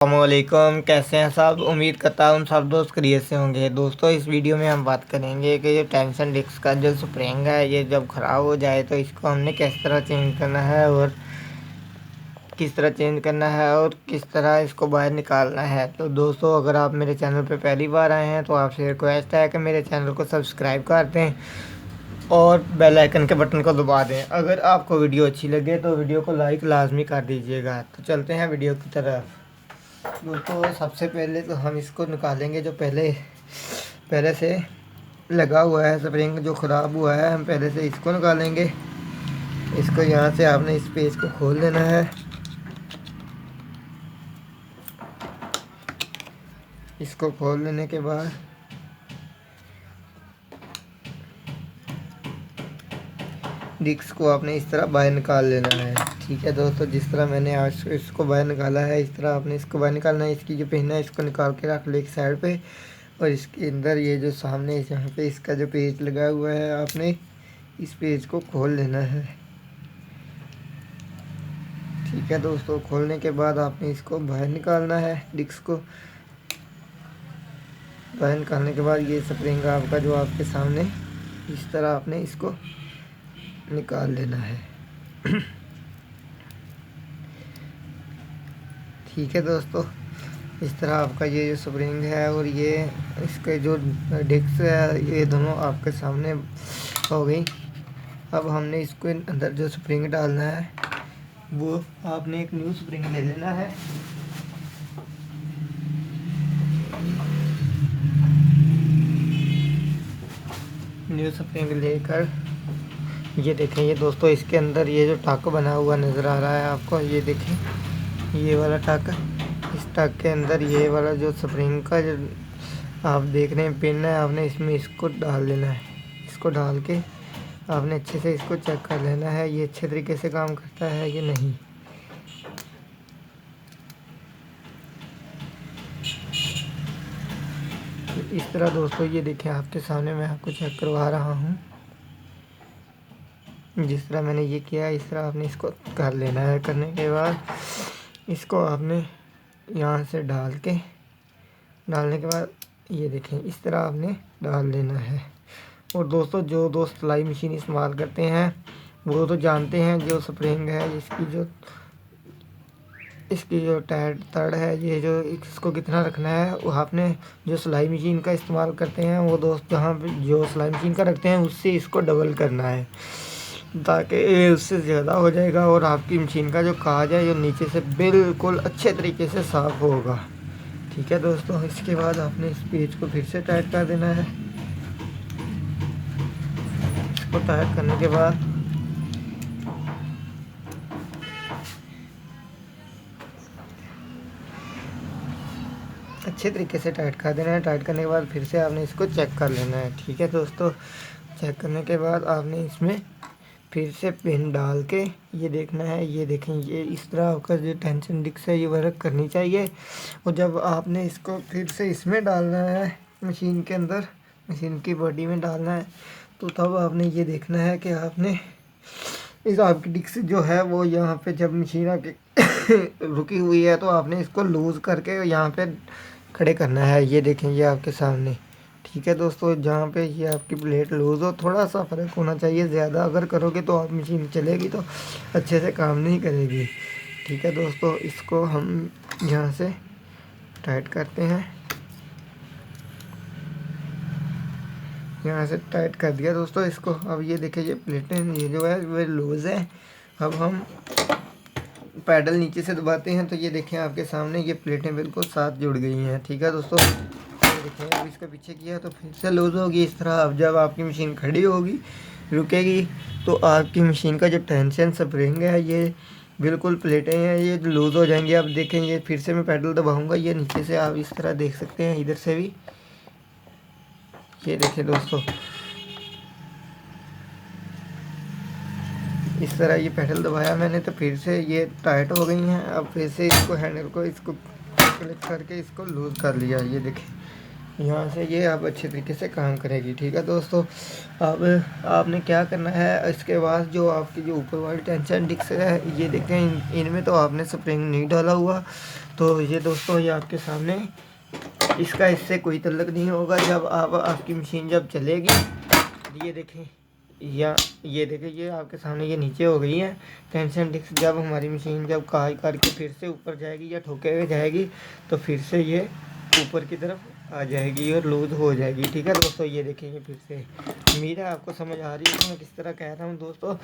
अस्सलामुअलैकुम, कैसे हैं सब। उम्मीद करता हूँ सब दोस्त खैरियत से होंगे। दोस्तों, इस वीडियो में हम बात करेंगे कि जो टेंशन डिस्क का जो स्प्रिंग है, ये जब ख़राब हो जाए तो इसको हमने किस तरह चेंज करना है और किस तरह इसको बाहर निकालना है। तो दोस्तों, अगर आप मेरे चैनल पर पहली बार आए हैं तो आपसे रिक्वेस्ट है कि मेरे चैनल को सब्सक्राइब कर दें और बेल आइकन के बटन को दबा दें। अगर आपको वीडियो अच्छी लगे तो वीडियो को लाइक लाजमी कर दीजिएगा। तो चलते हैं वीडियो की तरफ। दोस्तों, सबसे पहले तो हम इसको निकालेंगे जो पहले से लगा हुआ है स्प्रिंग जो ख़राब हुआ है। हम पहले से इसको निकालेंगे। इसको यहाँ से आपने इस पेज को खोल लेना है। इसको खोल लेने के बाद डिस्क को आपने इस तरह बाहर निकाल लेना है। ठीक है दोस्तों, जिस तरह मैंने आज इसको बाहर निकाला है इस तरह आपने इसको बाहर निकालना है। इसकी जो पिन है इसको निकाल के रख लो एक साइड पे, और इसके अंदर ये जो सामने यहाँ पे इसका जो पेज लगा हुआ है आपने इस पेज को खोल लेना है। ठीक है दोस्तों, खोलने के बाद आपने इसको बाहर निकालना है। डिस्क को बाहर निकालने के बाद ये स्प्रिंग आपका जो आपके सामने इस तरह आपने इसको निकाल लेना है। ठीक है दोस्तों, इस तरह आपका ये जो स्प्रिंग है और ये इसके जो डिस्क है ये दोनों आपके सामने हो गई। अब हमने इसको अंदर जो स्प्रिंग डालना है वो आपने एक न्यू स्प्रिंग ले लेना है। न्यू स्प्रिंग लेकर ये देखें, ये दोस्तों इसके अंदर ये जो टक बना हुआ नज़र आ रहा है आपको, ये देखें ये वाला टक। इस टक के अंदर ये वाला जो स्प्रिंग का जो आप देख रहे हैं पिन है, आपने इसमें इसको डाल लेना है। इसको डाल के आपने अच्छे से इसको चेक कर लेना है ये अच्छे तरीके से काम करता है या नहीं। तो इस तरह दोस्तों ये देखें आपके सामने मैं आपको चेक करवा रहा हूँ। जिस तरह मैंने ये किया इस तरह आपने इसको कर लेना है। करने के बाद इसको आपने यहाँ से डालने के बाद ये देखें इस तरह आपने डाल लेना है। और दोस्तों, जो दोस्त सिलाई मशीन इस्तेमाल करते हैं वो तो जानते हैं जो स्प्रिंग है इसकी जो टाइट तड़ है ये जो इसको कितना रखना है वो आपने जो सिलाई मशीन का इस्तेमाल करते हैं वो दोस्त जहाँ पे जो सिलाई मशीन का रखते हैं उससे इसको डबल करना है, ताकि उससे ज़्यादा हो जाएगा और आपकी मशीन का जो काज है जो नीचे से बिल्कुल अच्छे तरीके से साफ़ होगा। ठीक है दोस्तों, इसके बाद आपने इस पेज को फिर से टाइट कर देना है। इसको टाइट करने के बाद अच्छे तरीके से टाइट कर देना है। टाइट करने के बाद फिर से आपने इसको चेक कर लेना है। ठीक है दोस्तों, चेक करने के बाद आपने इसमें फिर से पिन डाल के ये देखना है। ये देखें ये इस तरह आपका जो टेंशन डिस्क है ये वर्क करनी चाहिए। और जब आपने इसको फिर से इसमें डालना है मशीन के अंदर, मशीन की बॉडी में डालना है, तो तब आपने ये देखना है कि आपने इस आपकी डिस्क जो है वो यहाँ पे जब मशीन आके रुकी हुई है तो आपने इसको लूज़ करके यहाँ पे खड़े करना है। ये देखें ये आपके सामने। ठीक है दोस्तों, जहाँ पे ये आपकी प्लेट लूज़ हो थोड़ा सा फ़र्क होना चाहिए, ज़्यादा अगर करोगे तो आप मशीन चलेगी तो अच्छे से काम नहीं करेगी। ठीक है दोस्तों, इसको हम यहाँ से टाइट करते हैं। यहाँ से टाइट कर दिया दोस्तों इसको। अब ये देखिए ये प्लेटें ये जो है वो लूज़ है। अब हम पैडल नीचे से दबाते हैं तो ये देखें आपके सामने ये प्लेटें बिल्कुल साथ जुड़ गई हैं। ठीक है दोस्तों, देखें अब इसको पीछे किया तो फिर से लूज़ होगी इस तरह। अब जब आपकी मशीन खड़ी होगी रुकेगी तो आपकी मशीन का जो टेंशन स्प्रिंग है ये बिल्कुल प्लेटें हैं ये लूज़ हो जाएंगी। अब देखें ये फिर से मैं पैडल दबाऊंगा, ये नीचे से आप इस तरह देख सकते हैं, इधर से भी ये देखें दोस्तों इस तरह ये पैडल दबाया मैंने तो फिर से ये टाइट हो गई हैं। अब फिर से इसको हैंडल को इसको क्लिक करके इसको लूज़ कर लिया। ये देखें यहाँ से ये अब अच्छे तरीके से काम करेगी। ठीक है दोस्तों, अब आपने क्या करना है, इसके बाद जो आपकी जो ऊपर वाली टेंशन डिस्क है, ये देखें इनमें तो आपने स्प्रिंग नहीं डाला हुआ। तो ये दोस्तों ये आपके सामने, इसका इससे कोई तल्लक नहीं होगा। जब आपकी मशीन जब चलेगी, ये देखें, या ये देखें, ये आपके सामने ये नीचे हो गई है टेंशन डिस्क। जब हमारी मशीन जब काज करके फिर से ऊपर जाएगी या ठोके हुए जाएगी, तो फिर से ये ऊपर की तरफ आ जाएगी और लूज हो जाएगी। ठीक है दोस्तों, ये देखेंगे फिर से। उम्मीद है आपको समझ आ रही है कि मैं किस तरह कह रहा हूँ दोस्तों।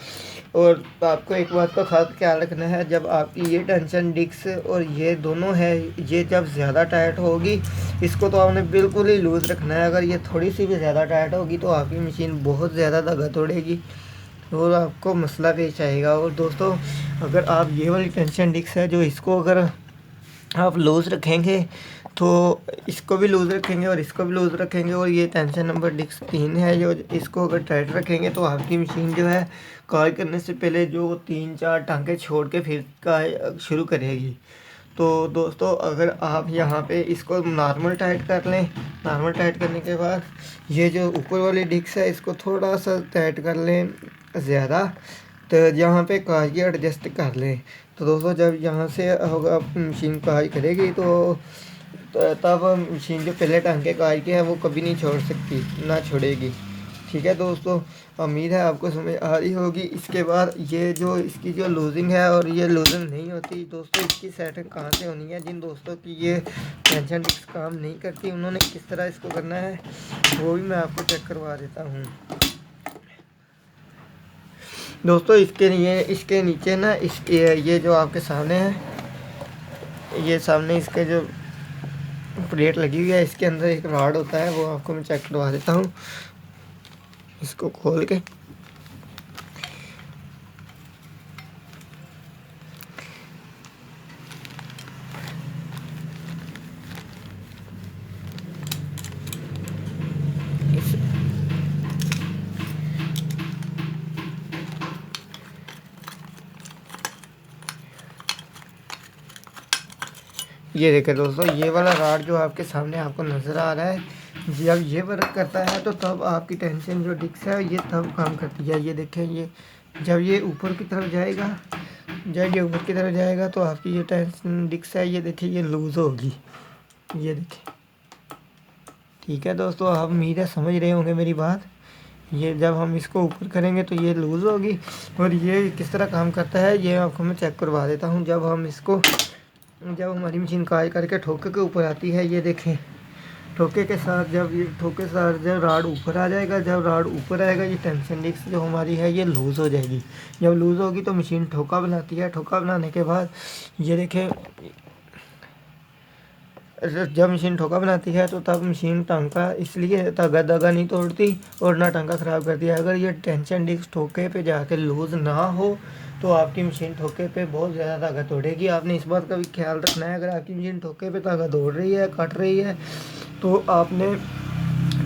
और आपको एक बात का खास ख्याल रखना है, जब आपकी ये टेंशन डिस्क और ये दोनों है, ये जब ज़्यादा टाइट होगी, इसको तो आपने बिल्कुल ही लूज़ रखना है। अगर ये थोड़ी सी भी ज़्यादा टाइट होगी तो आपकी मशीन बहुत ज़्यादा धागा तोड़ेगी और आपको मसला पेश आएगा। और दोस्तों, अगर आप ये वाली टेंशन डिस्क है जो, इसको अगर आप लूज़ रखेंगे तो इसको भी लूज़ रखेंगे और इसको भी लूज़ रखेंगे, और ये टेंशन नंबर डिस्क 3 है जो, इसको अगर टाइट रखेंगे तो आपकी मशीन जो है कार्य करने से पहले जो 3-4 टांके छोड़ के फिर का शुरू करेगी। तो दोस्तों, अगर आप यहाँ पे इसको नॉर्मल टाइट कर लें, नॉर्मल टाइट करने के बाद ये जो ऊपर वाली डिस्क है इसको थोड़ा सा टाइट कर लें ज़्यादा, तो यहाँ पे काज एडजस्ट कर लें। तो दोस्तों, जब यहाँ से होगा मशीन काज करेगी तो तब मशीन जो पहले टांके काज के है वो कभी नहीं छोड़ सकती, ना छोड़ेगी। ठीक है दोस्तों, उम्मीद है आपको समझ आ रही होगी। इसके बाद ये जो इसकी जो लूजिंग है, और ये लूजिंग नहीं होती दोस्तों, इसकी सेटिंग कहाँ से होनी है, जिन दोस्तों की ये टेंशन डिस्क काम नहीं करती उन्होंने किस तरह इसको करना है वो भी मैं आपको चेक करवा देता हूँ दोस्तों। इसके नीचे ना, इसके ये जो आपके सामने है, ये सामने इसके जो प्लेट लगी हुई है, इसके अंदर एक रॉड होता है, वो आपको मैं चेक करवा देता हूँ। इसको खोल के ये देखें दोस्तों, ये वाला रॉड जो आपके सामने आपको नज़र आ रहा है, जब ये वर्क करता है तो तब आपकी टेंशन जो डिस्क है ये तब काम करती है। ये देखें, ये जब ये ऊपर की तरफ जाएगा, जब ये ऊपर की तरफ जाएगा तो आपकी ये टेंशन डिस्क है, ये देखिए ये लूज़ होगी। ये देखें, ठीक है दोस्तों, आप उम्मीद है समझ रहे होंगे मेरी बात। ये जब हम इसको ऊपर करेंगे तो ये लूज़ होगी। और ये किस तरह काम करता है ये आपको मैं चेक करवा देता हूँ। जब हमारी मशीन काज करके ठोके के ऊपर आती है, ये देखें, ठोके के साथ जब राड ऊपर आ जाएगा, जब राड ऊपर आएगा ये टेंशन डिस्क जो हमारी है ये लूज़ हो जाएगी। जब लूज़ होगी तो मशीन ठोका बनाती है। ठोका बनाने के बाद ये देखें, जब मशीन ठोका बनाती है तो तब मशीन टांका इसलिए धागा नहीं तोड़ती और ना टांका ख़राब करती है। अगर ये टेंशन डिस्क ठोके पे जाके लूज़ ना हो तो आपकी मशीन ठोके पे बहुत ज़्यादा धागा तोड़ेगी। आपने इस बात का भी ख्याल रखना है, अगर आपकी मशीन ठोके पे धागा तोड़ रही है, कट रही है, तो आपने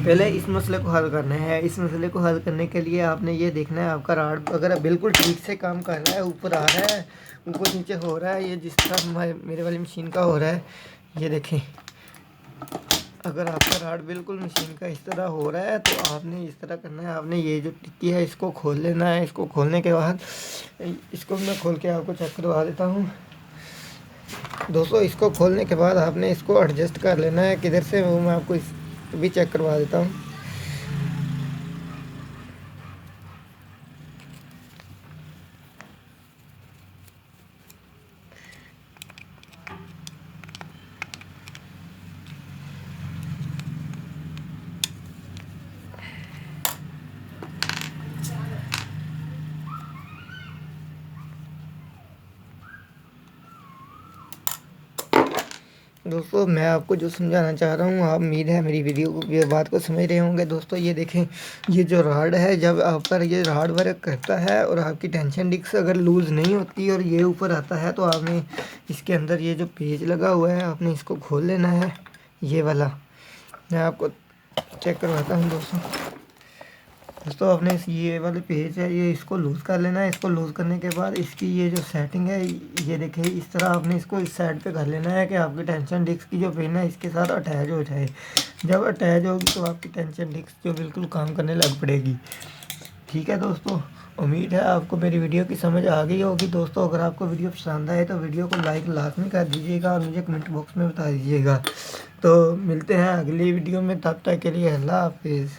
पहले इस मसले को हल करना है। इस मसले को हल करने के लिए आपने ये देखना है, आपका राड अगर बिल्कुल ठीक से काम कर रहा है, ऊपर आ रहा है, ऊपर नीचे हो रहा है, ये जिस तरह मेरे वाली मशीन का हो रहा है, ये देखें, अगर आपका राड बिल्कुल मशीन का इस तरह हो रहा है तो आपने इस तरह करना है। आपने ये जो टिक्की है इसको खोल लेना है। इसको खोलने के बाद, इसको मैं खोल के आपको चेक करवा देता हूँ दोस्तों। इसको खोलने के बाद आपने इसको एडजस्ट कर लेना है किधर से, वो मैं आपको इस भी चेक करवा देता हूँ। दोस्तों, मैं आपको जो समझाना चाह रहा हूँ, आप उम्मीद है मेरी वीडियो को, ये बात को समझ रहे होंगे दोस्तों। ये देखें, ये जो राड है, जब आपका ये राड वर्क करता है और आपकी टेंशन डिस्क अगर लूज़ नहीं होती और ये ऊपर आता है तो आपने इसके अंदर ये जो पेज लगा हुआ है आपने इसको खोल लेना है। ये वाला मैं आपको चेक करवाता हूँ दोस्तों। दोस्तों अपने ये वाले पेज है ये इसको लूज़ कर लेना है। इसको लूज़ करने के बाद इसकी ये जो सेटिंग है ये देखिए इस तरह आपने इसको इस साइड पे कर लेना है कि आपकी टेंशन डिस्क की जो पिन है इसके साथ अटैच हो जाए। जब अटैच होगी तो आपकी टेंशन डिस्क जो बिल्कुल काम करने लग पड़ेगी। ठीक है दोस्तों, उम्मीद है आपको मेरी वीडियो की समझ आ गई होगी। दोस्तों अगर आपको वीडियो पसंद आए तो वीडियो को लाइक लाजमी कर दीजिएगा और मुझे कमेंट बॉक्स में बता दीजिएगा। तो मिलते हैं अगली वीडियो में, तब तक के लिए अल्लाह हाफिज़।